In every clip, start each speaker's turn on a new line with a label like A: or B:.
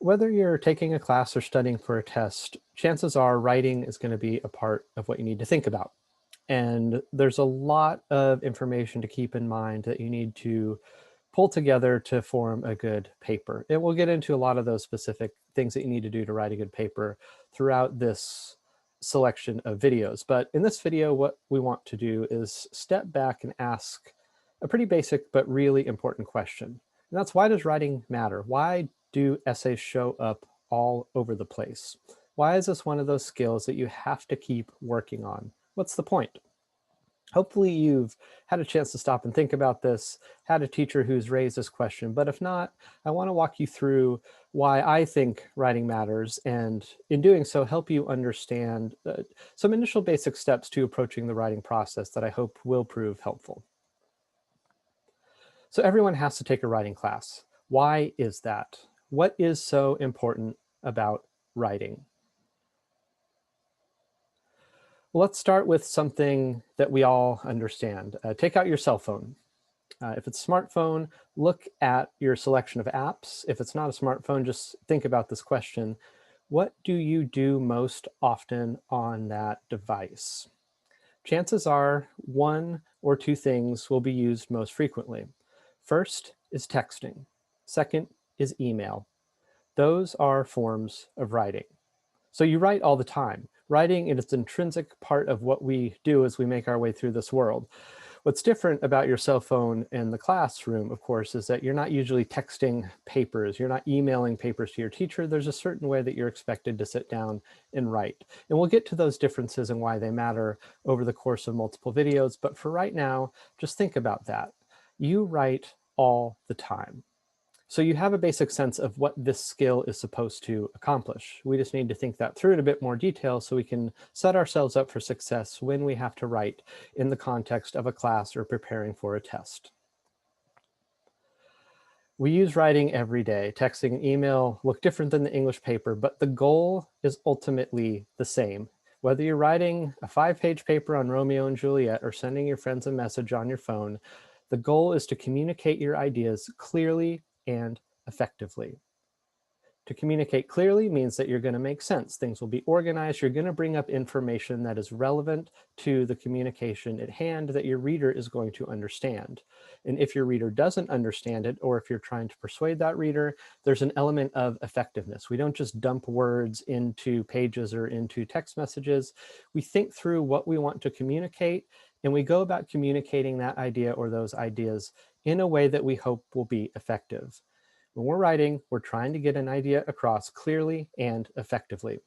A: Whether you're taking a class or studying for a test, chances are writing is going to be a part of what you need to think about. And there's a lot of information to keep in mind that you need to pull together to form a good paper. And we'll get into a lot of those specific things that you need to do to write a good paper throughout this selection of videos. But in this video, what we want to do is step back and ask a pretty basic but really important question. And that's, why does writing matter? Why do essays show up all over the place? Why is this one of those skills that you have to keep working on? What's the point? Hopefully you've had a chance to stop and think about this, had a teacher who's raised this question, but if not, I want to walk you through why I think writing matters, and in doing so, help you understand some initial basic steps to approaching the writing process that I hope will prove helpful. So everyone has to take a writing class. Why is that? What is so important about writing? Well, let's start with something that we all understand. Take out your cell phone. If it's a smartphone, look at your selection of apps. If it's not a smartphone, just think about this question. What do you do most often on that device? Chances are one or two things will be used most frequently. First is texting. Second is email. Those are forms of writing. So you write all the time. Writing is an intrinsic part of what we do as we make our way through this world. What's different about your cell phone and the classroom, of course, is that you're not usually texting papers. You're not emailing papers to your teacher. There's a certain way that you're expected to sit down and write. And we'll get to those differences and why they matter over the course of multiple videos. But for right now, just think about that. You write all the time. So you have a basic sense of what this skill is supposed to accomplish. We just need to think that through in a bit more detail so we can set ourselves up for success when we have to write in the context of a class or preparing for a test. We use writing every day. Texting and email look different than the English paper, but the goal is ultimately the same. Whether you're writing a 5-page paper on Romeo and Juliet or sending your friends a message on your phone, the goal is to communicate your ideas clearly and effectively. To communicate clearly means that you're going to make sense. Things will be organized. You're going to bring up information that is relevant to the communication at hand that your reader is going to understand. And if your reader doesn't understand it, or if you're trying to persuade that reader, there's an element of effectiveness. We don't just dump words into pages or into text messages. We think through what we want to communicate, and we go about communicating that idea or those ideas in a way that we hope will be effective. When we're writing, we're trying to get an idea across clearly and effectively.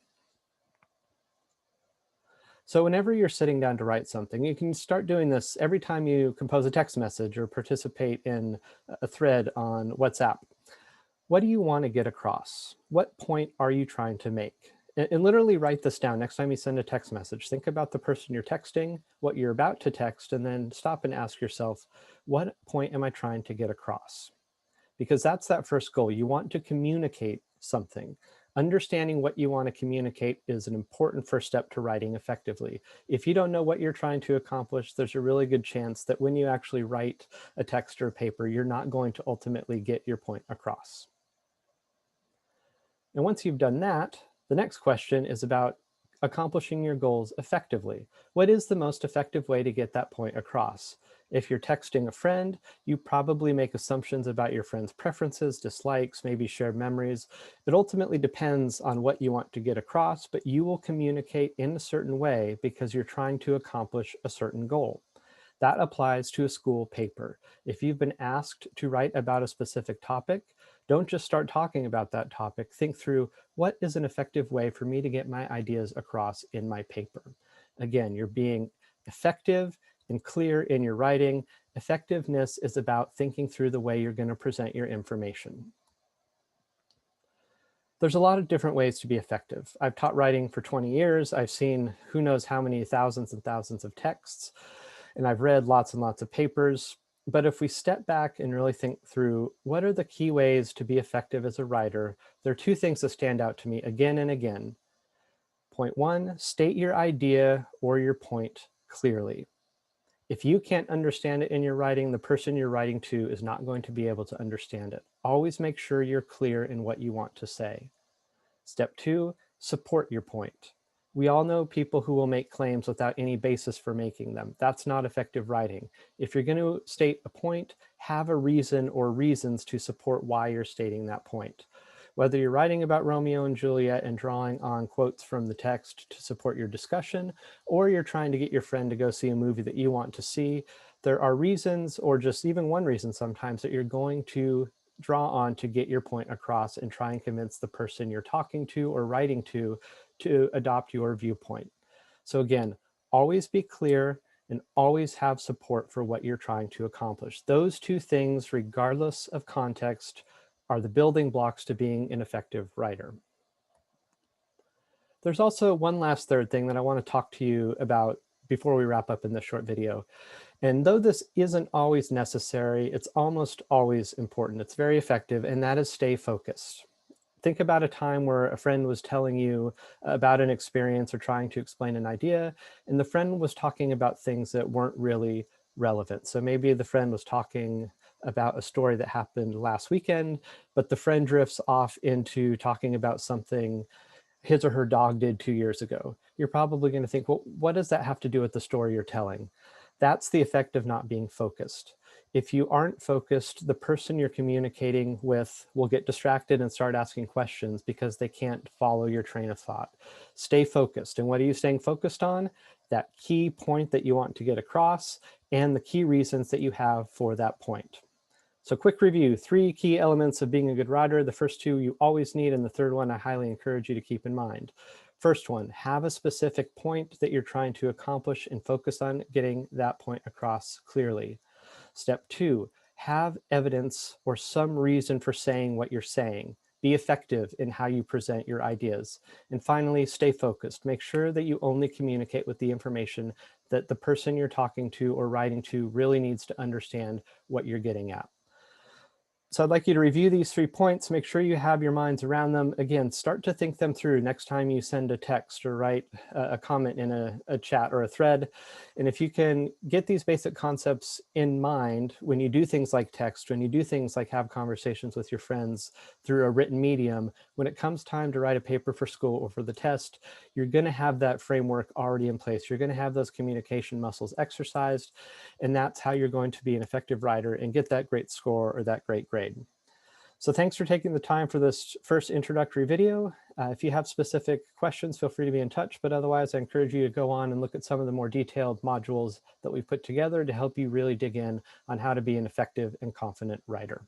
A: So whenever you're sitting down to write something, you can start doing this every time you compose a text message or participate in a thread on WhatsApp. What do you want to get across? What point are you trying to make? And literally write this down next time you send a text message. Think about the person you're texting, what you're about to text, and then stop and ask yourself, what point am I trying to get across? Because that's that first goal. You want to communicate something. Understanding what you want to communicate is an important first step to writing effectively. If you don't know what you're trying to accomplish, there's a really good chance that when you actually write a text or a paper, you're not going to ultimately get your point across. And once you've done that, the next question is about accomplishing your goals effectively. What is the most effective way to get that point across? If you're texting a friend, you probably make assumptions about your friend's preferences, dislikes, maybe shared memories. It ultimately depends on what you want to get across, but you will communicate in a certain way because you're trying to accomplish a certain goal. That applies to a school paper. If you've been asked to write about a specific topic, don't just start talking about that topic. Think through, what is an effective way for me to get my ideas across in my paper? Again, you're being effective and clear in your writing. Effectiveness is about thinking through the way you're going to present your information. There's a lot of different ways to be effective. I've taught writing for 20 years. I've seen who knows how many thousands and thousands of texts, and I've read lots and lots of papers. But if we step back and really think through what are the key ways to be effective as a writer, there are two things that stand out to me again and again. Point one, state your idea or your point clearly. If you can't understand it in your writing, the person you're writing to is not going to be able to understand it. Always make sure you're clear in what you want to say. Step 2, support your point. We all know people who will make claims without any basis for making them. That's not effective writing. If you're going to state a point, have a reason or reasons to support why you're stating that point. Whether you're writing about Romeo and Juliet and drawing on quotes from the text to support your discussion, or you're trying to get your friend to go see a movie that you want to see, there are reasons, or just even one reason sometimes, that you're going to draw on to get your point across and try and convince the person you're talking to or writing to adopt your viewpoint. So again, always be clear and always have support for what you're trying to accomplish. Those two things, regardless of context, are the building blocks to being an effective writer. There's also one last third thing that I want to talk to you about before we wrap up in this short video. And though this isn't always necessary, it's almost always important. It's very effective, and that is stay focused. Think about a time where a friend was telling you about an experience or trying to explain an idea, and the friend was talking about things that weren't really relevant. So maybe the friend was talking about a story that happened last weekend, but the friend drifts off into talking about something his or her dog did 2 years ago. You're probably going to think, well, what does that have to do with the story you're telling? That's the effect of not being focused. If you aren't focused, the person you're communicating with will get distracted and start asking questions because they can't follow your train of thought. Stay focused. And what are you staying focused on? That key point that you want to get across and the key reasons that you have for that point. So quick review, 3 key elements of being a good writer. The first 2 you always need, and the third one I highly encourage you to keep in mind. First one, have a specific point that you're trying to accomplish and focus on getting that point across clearly. Step 2, have evidence or some reason for saying what you're saying. Be effective in how you present your ideas. And finally, stay focused. Make sure that you only communicate with the information that the person you're talking to or writing to really needs to understand what you're getting at. So I'd like you to review these 3 points, make sure you have your minds around them. Again, start to think them through next time you send a text or write a comment in a chat or a thread. And if you can get these basic concepts in mind when you do things like text, when you do things like have conversations with your friends through a written medium, when it comes time to write a paper for school or for the test, you're going to have that framework already in place. You're going to have those communication muscles exercised, and that's how you're going to be an effective writer and get that great score or that great grade. So thanks for taking the time for this first introductory video. If you have specific questions, feel free to be in touch, but otherwise I encourage you to go on and look at some of the more detailed modules that we've put together to help you really dig in on how to be an effective and confident writer.